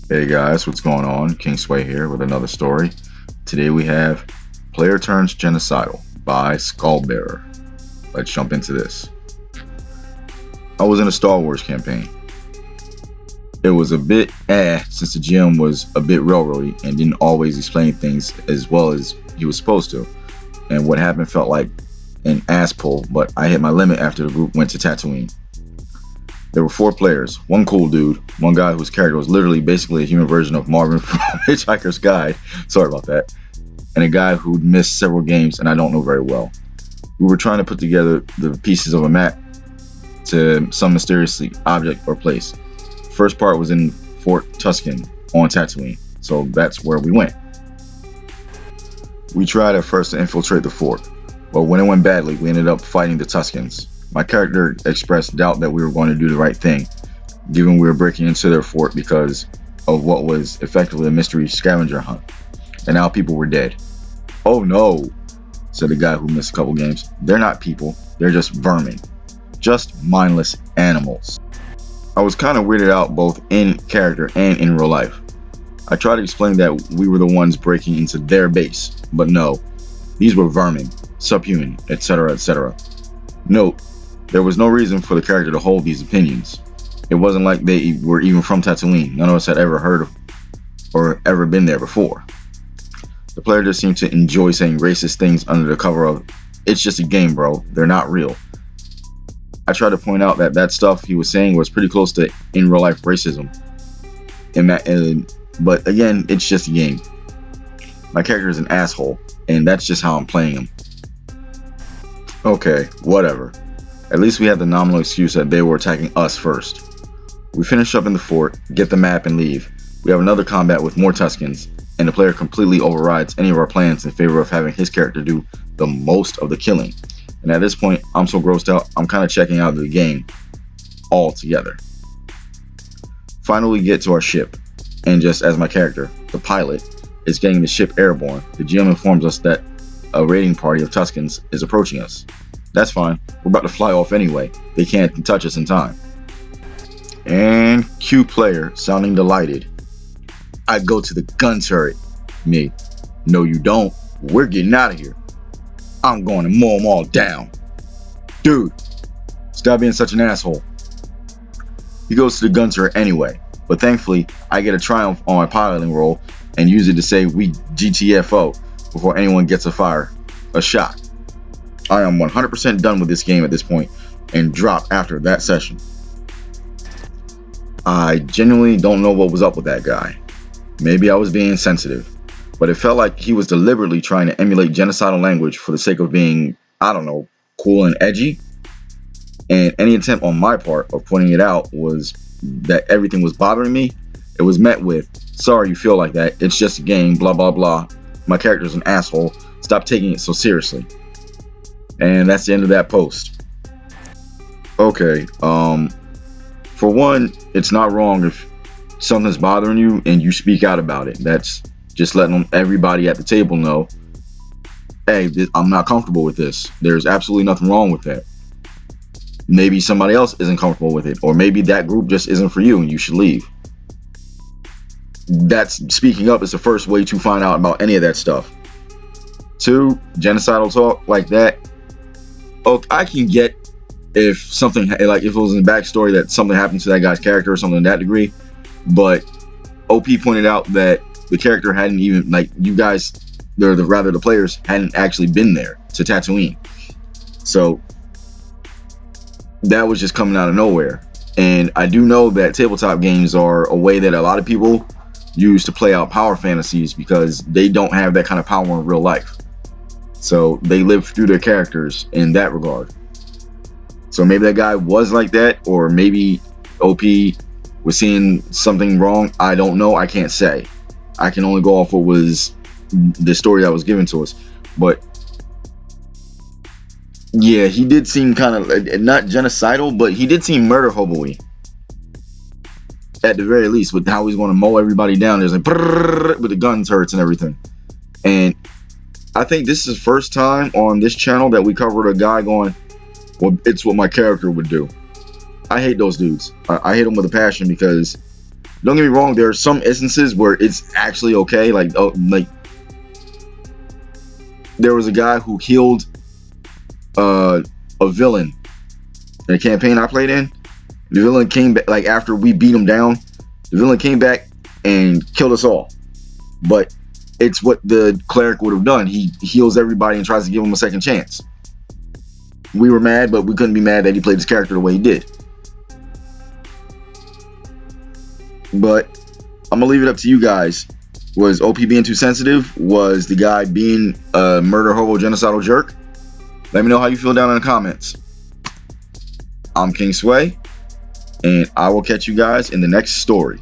Hey guys, what's going on? King Sway here with another story. Today we have Player Turns Genocidal by Skullbearer. Let's jump into this. I was in a Star Wars campaign. It was a bit since the GM was a bit railroady and didn't always explain things as well as he was supposed to. And what happened felt like an ass pull, but I hit my limit after the group went to Tatooine. There were 4 players, one cool dude, one guy whose character was literally basically a human version of Marvin from Hitchhiker's Guide, sorry about that, and a guy who'd missed several games and I don't know very well. We were trying to put together the pieces of a map to some mysterious object or place. First part was in Fort Tuscan on Tatooine, so that's where we went. We tried at first to infiltrate the fort, but when it went badly, we ended up fighting the Tuscans. My character expressed doubt that we were going to do the right thing, given we were breaking into their fort because of what was effectively a mystery scavenger hunt, and now people were dead. "Oh no," said the guy who missed a couple games. "They're not people, they're just vermin. Just mindless animals." I was kind of weirded out both in character and in real life. I tried to explain that we were the ones breaking into their base, but no, these were vermin, subhuman, etc., etc. Note, there was no reason for the character to hold these opinions. It wasn't like they were even from Tatooine. None of us had ever heard of or ever been there before. The player just seemed to enjoy saying racist things under the cover of, "It's just a game, bro. They're not real." I tried to point out that stuff he was saying was pretty close to in real life racism. But again, it's just a game. My character is an asshole, and that's just how I'm playing him. Okay, whatever. At least we had the nominal excuse that they were attacking us first. We finish up in the fort, get the map, and leave. We have another combat with more Tuscans, and the player completely overrides any of our plans in favor of having his character do the most of the killing. And at this point, I'm so grossed out, I'm kind of checking out of the game altogether. Finally, we get to our ship, and just as my character, the pilot, is getting the ship airborne, the GM informs us that a raiding party of Tuscans is approaching us. That's fine, we're about to fly off anyway, they can't touch us in time. And cue player sounding delighted. "I go to the gun turret." Me, "No you don't, we're getting out of here. I'm going to mow them all down." "Dude, stop being such an asshole." He goes to the gun turret anyway, but thankfully I get a triumph on my piloting roll and use it to say we GTFO before anyone gets a shot. I am 100% done with this game at this point and drop after that session. I genuinely don't know what was up with that guy. Maybe I was being sensitive, but it felt like he was deliberately trying to emulate genocidal language for the sake of being, I don't know, cool and edgy. And any attempt on my part of pointing it out was that everything was bothering me. It was met with, "Sorry you feel like that, it's just a game, blah blah blah. My character's an asshole, stop taking it so seriously." And that's the end of that post. Okay, for one, it's not wrong if something's bothering you and you speak out about it. That's just letting everybody at the table know, "Hey, I'm not comfortable with this." There's absolutely nothing wrong with that. Maybe somebody else isn't comfortable with it, or maybe that group just isn't for you and you should leave. That's speaking up is the first way to find out about any of that stuff. 2, genocidal talk like that. Oh, I can get if something like if it was in the backstory that something happened to that guy's character or something to that degree, but OP pointed out that the character hadn't even, like, you guys, the players hadn't actually been there to Tatooine, so that was just coming out of nowhere. And I do know that tabletop games are a way that a lot of people use to play out power fantasies because they don't have that kind of power in real life. So they live through their characters in that regard. So maybe that guy was like that, or maybe OP was seeing something wrong. I don't know. I can't say. I can only go off what was the story that was given to us. But yeah, he did seem kind of not genocidal, but he did seem murder hobo-y at the very least, with how he's going to mow everybody down. There's like with the gun turrets and everything. And I think this is the first time on this channel that we covered a guy going, "Well, it's what my character would do." I hate those dudes. I hate them with a passion because Don't get me wrong, there are some instances where it's actually okay. Like, oh, like there was a guy who healed a villain in a campaign I played in. The villain came back, like after we beat him down, the villain came back and killed us all. But it's what the cleric would have done. He heals everybody and tries to give him a second chance. We were mad, but we couldn't be mad that he played his character the way he did. But I'm gonna leave it up to you guys. Was OP being too sensitive? Was the guy being a murder hobo genocidal jerk? Let me know how you feel down in the comments. I'm King Sway, and I will catch you guys in the next story.